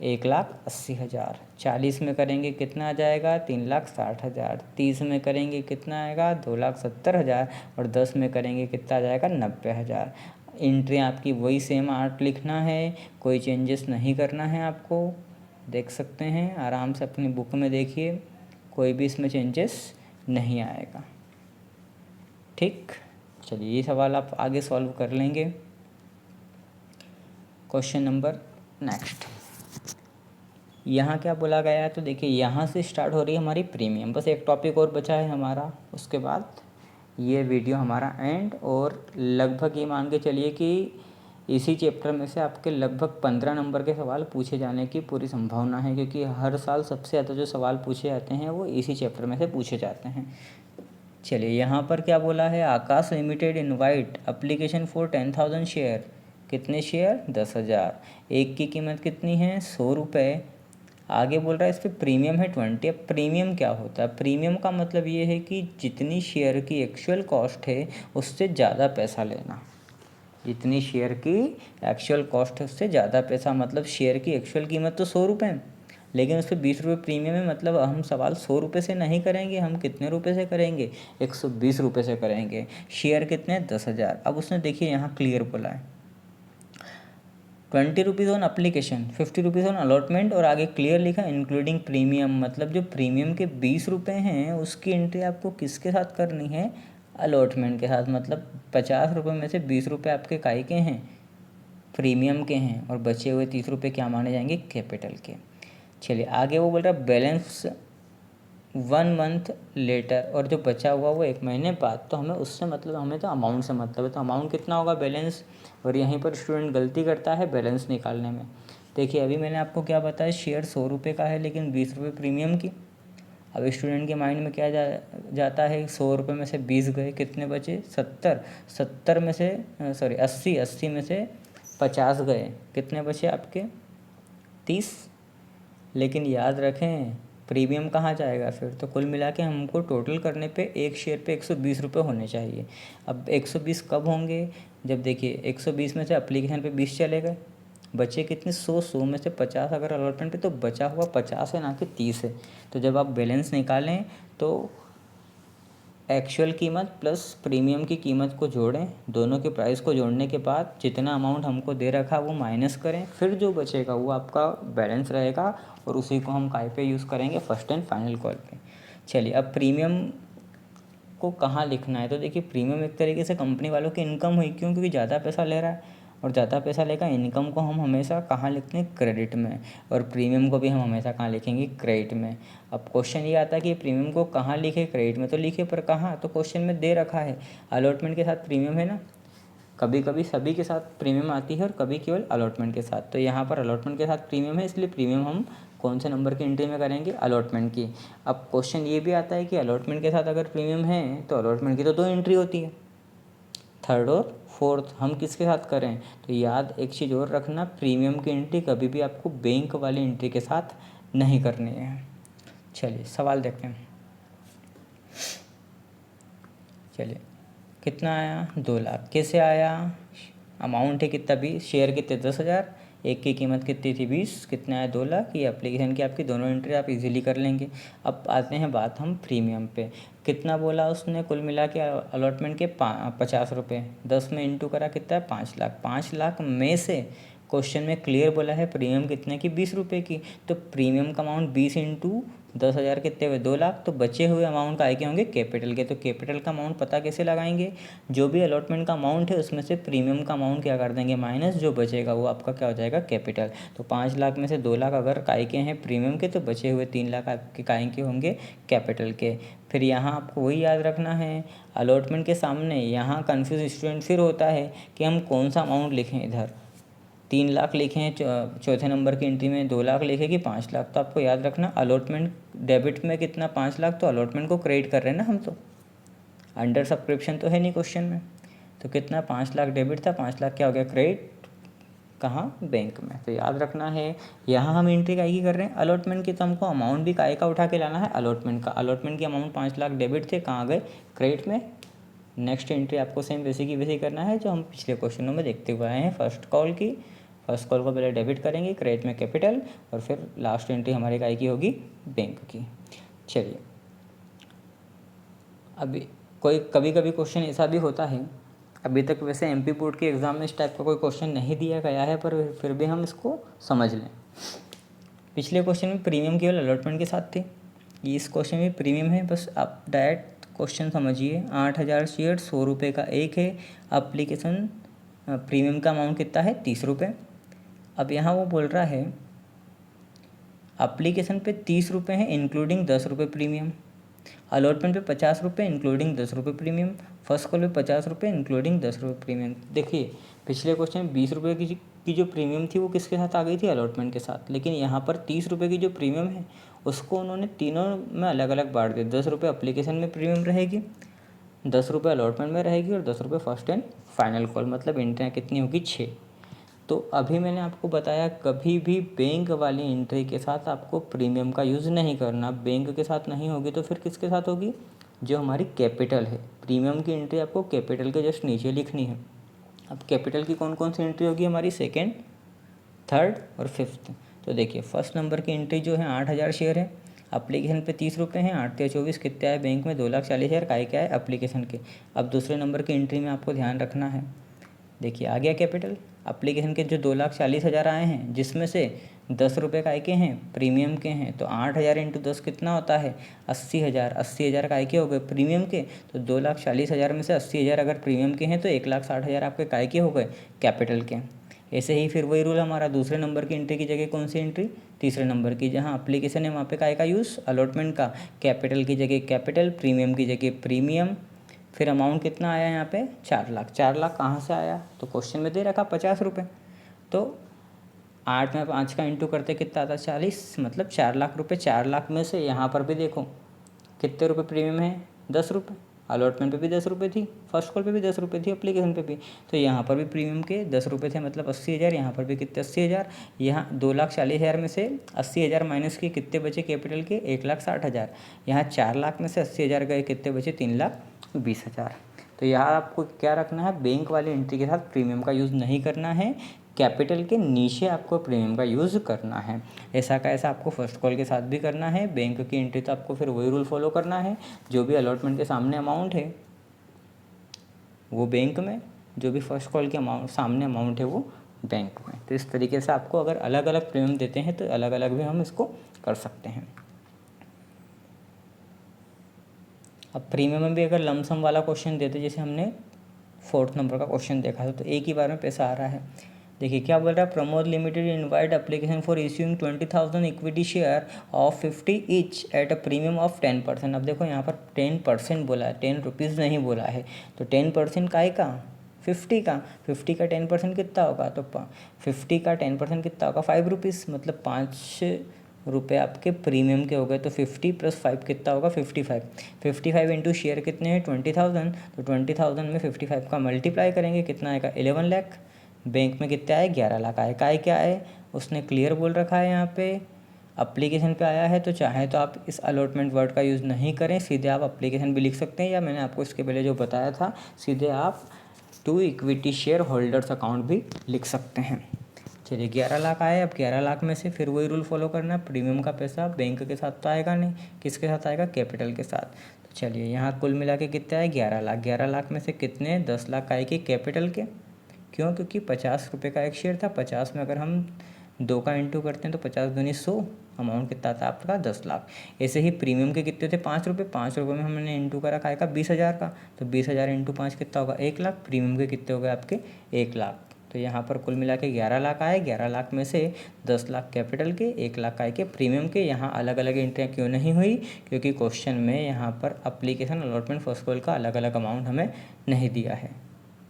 A: 1,80,000। 40 में करेंगे कितना आ जाएगा 3,60,000। 30 में करेंगे कितना आएगा 2,70,000। और 10 में करेंगे कितना आ जाएगा 90,000। एंट्री आपकी वही सेम 8 लिखना है, कोई चेंजेस नहीं करना है आपको। देख सकते हैं आराम से अपनी बुक में देखिए, कोई भी इसमें चेंजेस नहीं आएगा। ठीक, चलिए ये सवाल आप आगे सॉल्व कर लेंगे। क्वेश्चन नंबर नेक्स्ट, यहाँ क्या बोला गया है, तो देखिए यहाँ से स्टार्ट हो रही है हमारी प्रीमियम। बस एक टॉपिक और बचा है हमारा, उसके बाद ये वीडियो हमारा एंड। और लगभग ये मान के चलिए कि इसी चैप्टर में से आपके लगभग 15 नंबर के सवाल पूछे जाने की पूरी संभावना है, क्योंकि हर साल सबसे ज़्यादा जो सवाल पूछे जाते हैं वो इसी चैप्टर में से पूछे जाते हैं। चलिए यहाँ पर क्या बोला है, Akash limited invite application for 10,000 share. कितने शेयर 10,000, एक की कीमत कितनी है 100 रुपये। आगे बोल रहा है इस पर प्रीमियम है 20। अब प्रीमियम क्या होता है, प्रीमियम का मतलब ये है कि जितनी शेयर की एक्चुअल कॉस्ट है उससे ज़्यादा पैसा लेना। जितनी शेयर की एक्चुअल कॉस्ट है उससे ज़्यादा पैसा, मतलब शेयर की एक्चुअल कीमत तो 100 रुपये, लेकिन उस पर 20 रुपये प्रीमियम है। मतलब हम सवाल 100 रुपये से नहीं करेंगे, हम कितने रुपये से करेंगे 120 रुपये से करेंगे। शेयर कितने 10,000। अब उसने देखिए यहाँ क्लियर बोला है 20 rupees on application, 50 rupees on allotment, और आगे क्लियर लिखा इंक्लूडिंग प्रीमियम। मतलब जो प्रीमियम के 20 रुपये हैं उसकी एंट्री आपको किसके साथ करनी है, अलॉटमेंट के साथ। मतलब 50 रुपये में से 20 रुपये आपके काय के हैं, प्रीमियम के हैं, और बचे हुए 30 रुपये क्या माने जाएंगे कैपिटल के। चलिए आगे वो बोल रहा है बैलेंस 1 मंथ लेटर, और जो बचा हुआ वो 1 महीने बाद। तो हमें उससे मतलब, हमें तो अमाउंट से मतलब है, तो अमाउंट कितना होगा बैलेंस। और यहीं पर स्टूडेंट गलती करता है बैलेंस निकालने में। देखिए अभी मैंने आपको क्या बताया, शेयर 100 रुपये का है लेकिन 20 रुपये प्रीमियम की। अब स्टूडेंट के माइंड में क्या जाता है, 100 रुपये में से 20 गए, कितने बचे 70। 70 में से 80 में से 50 गए, कितने बचे आपके 30। लेकिन याद रखें प्रीमियम कहाँ जाएगा फिर, तो कुल मिला के हमको टोटल करने पे एक शेयर पे 120 रुपये होने चाहिए। अब 120 कब होंगे, जब देखिए 120 में से एप्लीकेशन पे 20 चले गए, बचे कितने 100 में से 50 अगर अलॉटमेंट पे, तो बचा हुआ 50 है ना कि 30 है। तो जब आप बैलेंस निकालें तो एक्चुअल कीमत प्लस प्रीमियम की कीमत को जोड़ें, दोनों के प्राइस को जोड़ने के बाद जितना अमाउंट हमको दे रखा वो माइनस करें, फिर जो बचेगा वो आपका बैलेंस रहेगा और उसी को हम काय पे यूज़ करेंगे, फर्स्ट एंड फाइनल कॉल पे। चलिए अब प्रीमियम को कहाँ लिखना है, तो देखिए प्रीमियम एक तरीके से कंपनी वालों की इनकम हुई, क्यों? क्योंकि ज़्यादा पैसा ले रहा है और ज़्यादा पैसा लेकर इनकम को हम हमेशा कहाँ लिखते हैं, क्रेडिट में, और प्रीमियम को भी हम हमेशा कहाँ लिखेंगे, क्रेडिट में। अब क्वेश्चन ये आता है कि प्रीमियम को कहाँ लिखे, क्रेडिट में तो लिखे, पर कहाँ, तो क्वेश्चन में दे रखा है अलॉटमेंट के साथ प्रीमियम है ना, कभी कभी सभी के साथ प्रीमियम आती है और कभी केवल अलॉटमेंट के साथ, तो यहाँ पर अलॉटमेंट के साथ प्रीमियम है, इसलिए प्रीमियम हम कौन से नंबर की एंट्री में करेंगे, अलॉटमेंट की। अब क्वेश्चन ये भी आता है कि अलॉटमेंट के साथ अगर प्रीमियम है तो अलॉटमेंट की तो 2 एंट्री होती है, थर्ड और फोर्थ, हम किसके साथ करें, तो याद एक चीज़ और रखना, प्रीमियम की एंट्री कभी भी आपको बैंक वाली एंट्री के साथ नहीं करनी है। चलिए सवाल देखते हैं। चलिए कितना आया, 2 लाख। कैसे आया, अमाउंट है कितना, 20, शेयर कितने, 10,000, एक की कीमत कितनी थी, 20, कितना आया, 2 लाख। ये एप्लीकेशन की आपकी दोनों एंट्री आप इजीली कर लेंगे। अब आते हैं बात हम प्रीमियम पे, कितना बोला उसने, कुल मिला के अलॉटमेंट के 50 रुपये, 10 में इंटू करा कितना है, 5 लाख। 5 लाख में से क्वेश्चन में क्लियर बोला है प्रीमियम कितने की, 20 रुपये की, तो प्रीमियम का अमाउंट 20 इंटू 10,000 कितने हुए, 2 लाख। तो बचे हुए अमाउंट का आगे होंगे कैपिटल के, तो कैपिटल का अमाउंट पता कैसे लगाएंगे, जो भी अलॉटमेंट का अमाउंट है उसमें से प्रीमियम का अमाउंट क्या कर देंगे, माइनस, जो बचेगा वो आपका क्या हो जाएगा, कैपिटल। तो 5 लाख में से 2 लाख अगर काय के हैं प्रीमियम के, तो बचे हुए 3 लाख आपके काय के होंगे कैपिटल के। फिर यहाँ आपको वही याद रखना है, अलॉटमेंट के सामने यहाँ कन्फ्यूज स्टूडेंट फिर होता है कि हम कौन सा अमाउंट लिखें, इधर 3 लाख लिखे हैं, चौथे नंबर की एंट्री में 2 लाख लिखे कि 5 लाख, तो आपको याद रखना अलॉटमेंट डेबिट में कितना, 5 लाख, तो अलॉटमेंट को क्रेडिट कर रहे हैं ना हम, तो अंडर सब्सक्रिप्शन तो है नहीं क्वेश्चन में, तो कितना, 5 लाख डेबिट था, 5 लाख क्या हो गया, क्रेडिट, कहाँ, बैंक में। तो याद रखना है यहाँ हम एंट्री काय की कर रहे हैं, अलॉटमेंट की, तो हमको अमाउंट भी काय का उठा के लाना है, अलॉटमेंट का। अलॉटमेंट की अमाउंट 5 लाख डेबिट थे, कहाँ गए, क्रेडिट में। नेक्स्ट एंट्री आपको सेम वैसे की वैसे करना है जो हम पिछले क्वेश्चनों में देखते हुए आए हैं। फर्स्ट कॉल को पहले डेबिट करेंगे, क्रेडिट में कैपिटल, और फिर लास्ट एंट्री हमारे काय की होगी, बैंक की। चलिए अभी कोई कभी कभी क्वेश्चन ऐसा भी होता है, अभी तक वैसे एमपी बोर्ड के एग्ज़ाम में इस टाइप का कोई क्वेश्चन नहीं दिया गया है, पर फिर भी हम इसको समझ लें। पिछले क्वेश्चन में प्रीमियम केवल अलॉटमेंट के साथ थे, इस क्वेश्चन में प्रीमियम है, बस आप डायरेक्ट क्वेश्चन समझिए। 8,000 शेयर, 100 रुपये का एक है, एप्लीकेशन प्रीमियम का अमाउंट कितना है, 30 रुपये। अब यहाँ वो बोल रहा है एप्लीकेशन पे 30 रुपये है इंक्लूडिंग 10 रुपये प्रीमियम, अलॉटमेंट पे 50 रुपये इंक्लूडिंग 10 रुपये प्रीमियम, फर्स्ट कॉल पे 50 रुपये इंक्लूडिंग 10 रुपये प्रीमियम। देखिए पिछले क्वेश्चन में 20 रुपये की जो प्रीमियम थी वो किसके साथ आ गई थी, अलॉटमेंट के साथ, लेकिन यहाँ पर 30 रुपये की जो प्रीमियम है उसको उन्होंने तीनों में अलग अलग बांट दिया। 10 रुपये एप्लीकेशन में प्रीमियम रहेगी, 10 रुपये अलॉटमेंट में रहेगी और 10 रुपये फर्स्ट एंड फाइनल कॉल, मतलब एंट्रियाँ कितनी होगी, 6। तो अभी मैंने आपको बताया कभी भी बैंक वाली एंट्री के साथ आपको प्रीमियम का यूज़ नहीं करना, बैंक के साथ नहीं होगी तो फिर किसके साथ होगी, जो हमारी कैपिटल है। प्रीमियम की एंट्री आपको कैपिटल के जस्ट नीचे लिखनी है। अब कैपिटल की कौन कौन सी एंट्री होगी हमारी, सेकेंड, थर्ड और फिफ्थ। तो देखिए फर्स्ट नंबर की एंट्री जो है 8,000 शेयर है, एप्लीकेशन पे 30 रुपये हैं, 8 × 24 कितने आए, बैंक में 2,40,000, काय क्या है, एप्लीकेशन के। अब दूसरे नंबर की एंट्री में आपको ध्यान रखना है, देखिए आ गया कैपिटल, एप्लीकेशन के जो 2,40,000 आए हैं जिसमें से 10 रुपये काय के हैं, प्रीमियम के हैं, तो 8,000 इंटू 10 कितना होता है, 80,000। 80,000 काय के हो गए, प्रीमियम के, तो 2,40,000 में से 80,000 अगर प्रीमियम के हैं तो 1,60,000 आपके काय के हो गए, कैपिटल के। ऐसे ही फिर वही रूल हमारा दूसरे नंबर की एंट्री की जगह कौन सी एंट्री, तीसरे नंबर की, जहाँ एप्लीकेशन है वहाँ पे काय का यूज़, अलॉटमेंट का, कैपिटल की जगह कैपिटल, प्रीमियम की जगह प्रीमियम। फिर अमाउंट कितना आया यहाँ पे, 4 लाख। 4 लाख कहाँ से आया, तो क्वेश्चन में दे रखा 50 रुपये, तो 8 में 5 का इंटू करते कितना आता, 40, मतलब 4 लाख रुपये। 4 लाख में से यहाँ पर भी देखो कितने रुपये प्रीमियम है, 10 रुपये, अलॉटमेंट पे भी 10 रुपये थी, फर्स्ट कॉल पे भी 10 रुपये थी, एप्लीकेशन पे भी, तो यहाँ पर भी प्रीमियम के 10 रुपये थे, मतलब 80,000। यहाँ पर भी कितने, 80,000। यहाँ 2,40,000 में से 80,000 माइनस के कितने बचे कैपिटल के, 1,60,000। यहाँ 4 लाख में से 80,000 गए, कितने बचे, 3,20,000। तो यहाँ आपको क्या रखना है, बैंक वाली एंट्री के साथ प्रीमियम का यूज़ नहीं करना है, कैपिटल के नीचे आपको प्रीमियम का यूज़ करना है। ऐसा का ऐसा आपको फर्स्ट कॉल के साथ भी करना है। बैंक की एंट्री तो आपको फिर वही रूल फॉलो करना है, जो भी अलॉटमेंट के सामने अमाउंट है वो बैंक में, जो भी फर्स्ट कॉल के अमाउंट सामने अमाउंट है वो बैंक में। तो इस तरीके से आपको अगर अलग अलग प्रीमियम देते हैं तो अलग अलग भी हम इसको कर सकते हैं। अब प्रीमियम में भी अगर लमसम वाला क्वेश्चन देते, जैसे हमने 4th नंबर का क्वेश्चन देखा था, तो एक ही बार में पैसा आ रहा है। देखिए क्या बोल रहा है, Pramod limited invite application for issuing 20,000 equity share of 50 each at a premium of 10%। अब देखो यहाँ पर 10% बोला है, 10 रुपीज़ नहीं बोला है। तो 10% का है का 50 का 10% कितना होगा, तो 50 का 10% कितना होगा 5 रुपीज़, मतलब 5 रुपये आपके प्रीमियम के हो गए। तो 50 + 5 कितना होगा 55 इंटू शेयर कितने हैं 20,000, तो 20,000 में 55 का मल्टीप्लाई करेंगे, कितना आएगा 11 लाख। बैंक में कितना आए 11 लाख आए। काय क्या है उसने क्लियर बोल रखा है यहाँ पे, एप्लीकेशन पे आया है। तो चाहे तो आप इस अलॉटमेंट वर्ड का यूज़ नहीं करें, सीधे आप एप्लीकेशन भी लिख सकते हैं, या मैंने आपको इसके पहले जो बताया था सीधे आप to equity shareholders account भी लिख सकते हैं। चलिए 11 लाख आए। अब 11 लाख में से फिर वही रूल फॉलो करना है, प्रीमियम का पैसा बैंक के साथ तो आएगा नहीं, किसके साथ आएगा कैपिटल के साथ। तो चलिए यहाँ कुल मिला के कितना है 11 लाख। 11 लाख में से कितने 10 लाख आएगी कैपिटल के, क्यों, क्योंकि 50 रुपये का एक शेयर था। 50 में अगर हम 2 का इंटू करते हैं तो 50 दूनी 100, अमाउंट कितना था आपका 10 लाख। ऐसे ही प्रीमियम के कितने थे 5 रुपये, 5 रुपये में हमने इंटू करा खाएगा 20,000 का, तो 20,000 इंटू 5 कितना होगा 1 लाख। प्रीमियम के कितने हो गए आपके 1 लाख। तो यहाँ पर कुल मिला के 11 लाख आए। 11 लाख में से 10 लाख कैपिटल के, 1 लाख आए के प्रीमियम के। यहाँ अलग अलग एंट्रियाँ क्यों नहीं हुई, क्योंकि क्वेश्चन में यहाँ पर एप्लीकेशन अलॉटमेंट फर्स्ट कॉल का अलग अलग अमाउंट हमें नहीं दिया है।